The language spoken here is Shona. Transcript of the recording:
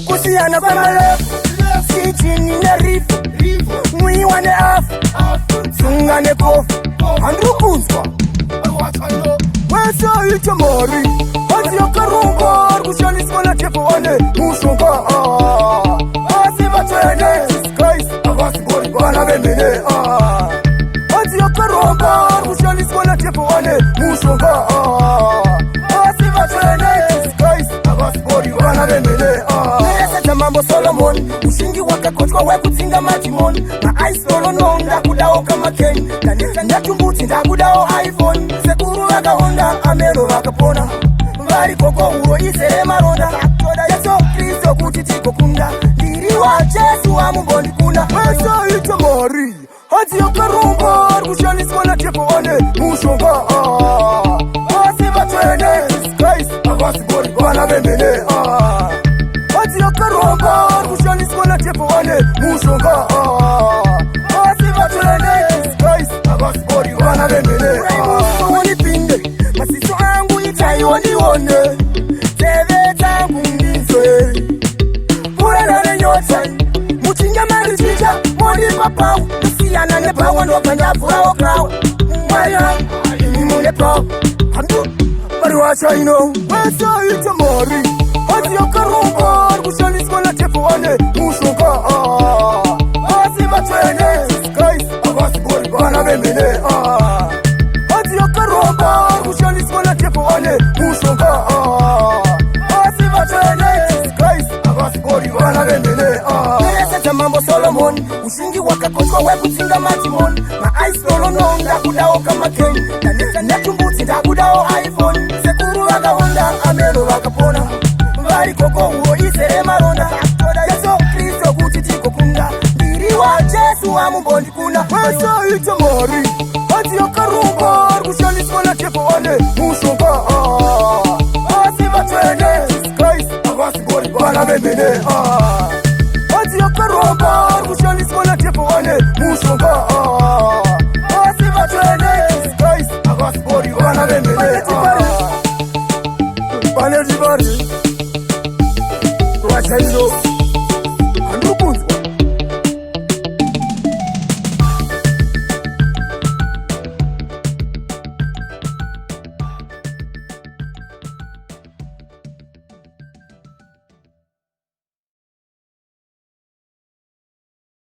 Kusiana kwa malef Sitini na rif Mwiwane af Sungane kof Andru kunzwa Wesa ite mori Anzi ya karungar Kushani skona tepo wane Mushunga Asi batwene Skies Avasi bori bana bembele Anzi ya karungar Kushani skona tepo wane Mushunga Asi batwene Skies Avasi bori bana bembele Mambo Solomon Ushingi wakakochwa wekutsinga Matimon Ma ice solo no Ndakudao kama Ken Kanisa ndatumbuti ndakudao iPhone Sekuru waka Honda Amero waka Pona Mbari koko uo isere maronda Kaktoda yeso Kristo kutitiko kunda Diri wa Jesu wa mbondi kuna Wesa ite mori Hati yoka rumbar Kushani skona tepo wane Mushonga Asiba twene Christ Avasi bori bana bembele Hati yoka rumbar Kushani skona tepo wane Mushonga Asiba twene Christ Avasi bori bana bembele Wani pinde Masiso angu itai wani wone Teve tangu mbizwe Pura nane nyotai Mutinga mali chicha Moni papau Musiana nepa wano kanyafu hao krao Mwaya Imimu nepa Handu Mariwacha ino Wesa ite mori Hati yoka rumbar Kushani skona tepo wane Mushonga Asiba twene Christ Avasi bori bana bembele Hati yoka rumbar Kushani skona tepo wane Mushonga Asiba twene Christ Avasi bori bana bembele Seta mambo Solomon Ushingi wakakochwa wekutsinga Matimon Ma ice solo no Ndakudao kama Ken Kanisa ndatumbuti ndakudao iPhone Sekuru waka Honda Amero waka Pona Mbari koko uo isere maronda Kaktoda yeso Kristo kutitiko kunda Diri wa Jesu wa mbondi kuna Wesa ite mori Hati yoka rumbar Kushani skona tepo wane Mushonga Asiba twene Christ Avasi bori bana bembele Hati yoka rumbar Kushani skona tepo wane Mushonga Asiba twene Christ Avasi bori bana bembele Panel di bari Wacha ino